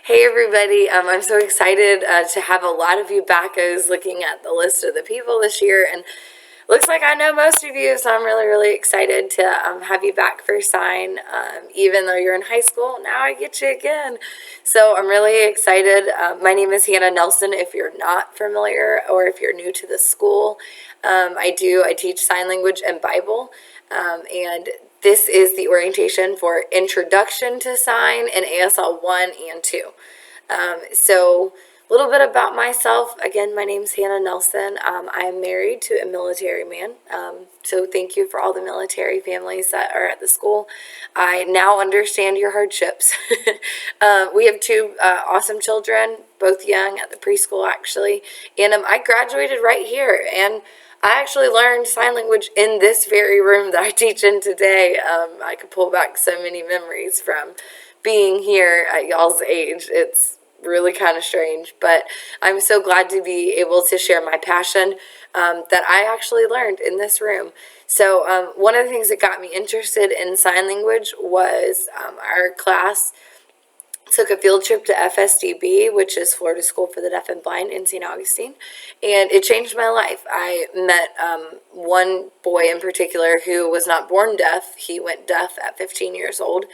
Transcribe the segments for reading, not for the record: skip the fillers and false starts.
Hey everybody, I'm so excited to have a lot of you back. I was looking at the list of the people this year and looks like I know most of you, so I'm really excited to have you back for Sign. Even though you're in high school, now I get you again. So I'm really excited. My name is Hannah Nelson if you're not familiar or if you're new to the school. I teach sign language and Bible, and this is the orientation for Introduction to Sign in ASL 1 and 2. So a little bit about myself. Again, my name's Hannah Nelson. I am married to a military man. So thank you for all the military families that are at the school. I now understand your hardships. We have two awesome children, both young at the preschool actually. And I graduated right here. And I actually learned sign language in this very room that I teach in today. I could pull back so many memories from being here at y'all's age. It's really kind of strange, but I'm so glad to be able to share my passion that I actually learned in this room. So one of the things that got me interested in sign language was our class took a field trip to FSDB, which is Florida School for the Deaf and Blind in St. Augustine, and it changed my life. I met one boy in particular who was not born deaf. He went deaf at 15 years old,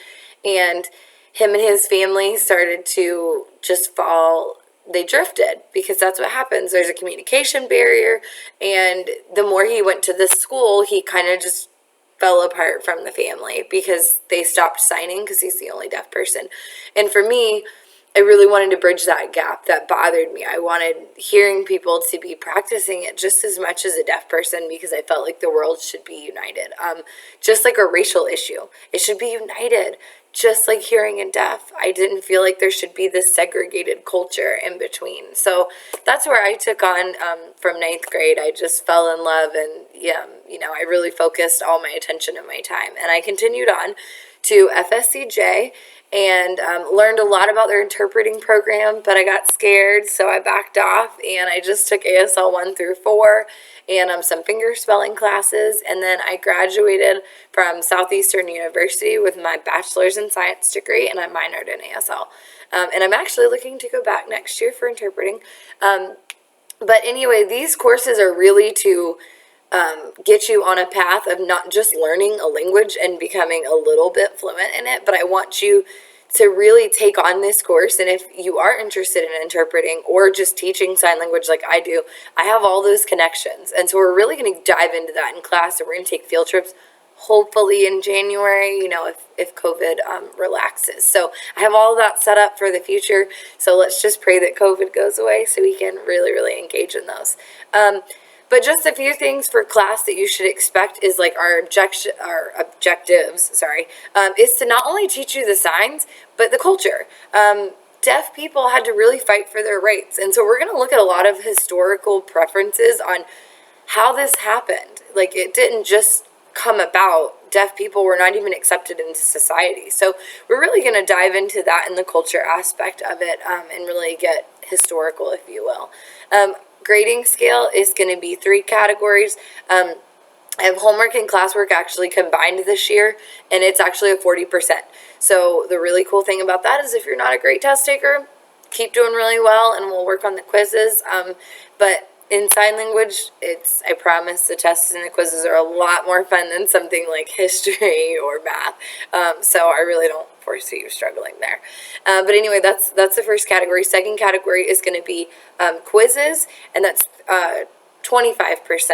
and him and his family started to just fall. They drifted because that's what happens. There's a communication barrier, and the more he went to this school, he kind of just fell apart from the family because they stopped signing because he's the only deaf person. And for me, I really wanted to bridge that gap that bothered me. I wanted hearing people to be practicing it just as much as a deaf person because I felt like the world should be united. Just like a racial issue, it should be united. Just like hearing and deaf, I didn't feel like there should be this segregated culture in between. So that's where I took on from ninth grade. I just fell in love, and I really focused all my attention and my time. And I continued on to FSCJ and learned a lot about their interpreting program, but I got scared, so I backed off, and I just took ASL 1 through 4 and some finger spelling classes, and then I graduated from Southeastern University with my bachelor's in science degree, and I minored in ASL. And I'm actually looking to go back next year for interpreting. But anyway, these courses are really to get you on a path of not just learning a language and becoming a little bit fluent in it, but I want you to really take on this course. And if you are interested in interpreting or just teaching sign language like I do, I have all those connections. And so we're really going to dive into that in class, and we're going to take field trips hopefully in January, if COVID relaxes. So I have all of that set up for the future. So let's just pray that COVID goes away so we can really engage in those. But just a few things for class that you should expect is like our objectives, is to not only teach you the signs, but the culture. Deaf people had to really fight for their rights. And so we're going to look at a lot of historical preferences on how this happened. Like, it didn't just come about. Deaf people were not even accepted into society. So we're really going to dive into that and the culture aspect of it, and really get historical, if you will. Grading scale is going to be 3 categories. I have homework and classwork actually combined this year, and it's actually a 40%. So the really cool thing about that is if you're not a great test taker, keep doing really well, and we'll work on the quizzes. But in sign language, I promise the tests and the quizzes are a lot more fun than something like history or math. So I really don't foresee you struggling there. But anyway, that's the first category. Second category is going to be quizzes, and that's 25%.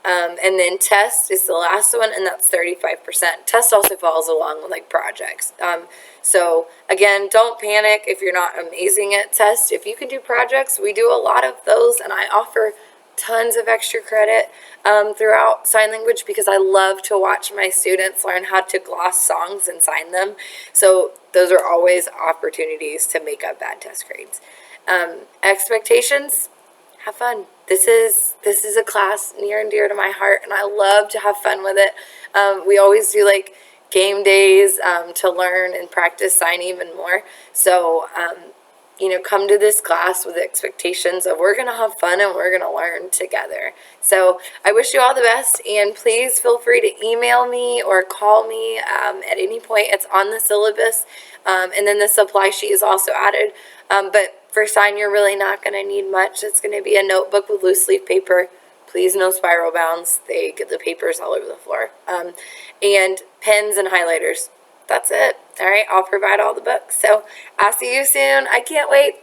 And then test is the last one, and that's 35%. Test also falls along with like projects. So again, don't panic if you're not amazing at test. If you can do projects, we do a lot of those, and I offer tons of extra credit throughout sign language because I love to watch my students learn how to gloss songs and sign them. So those are always opportunities to make up bad test grades. Expectations, have fun. This is a class near and dear to my heart, and I love to have fun with it. We always do like game days to learn and practice sign even more. So come to this class with expectations of we're going to have fun and we're going to learn together. So I wish you all the best, and please feel free to email me or call me at any point. It's on the syllabus, and then the supply sheet is also added. But for sign, you're really not going to need much. It's going to be a notebook with loose leaf paper. Please no spiral bounds. They get the papers all over the floor. And pens and highlighters. That's it. All right, I'll provide all the books. So I'll see you soon. I can't wait.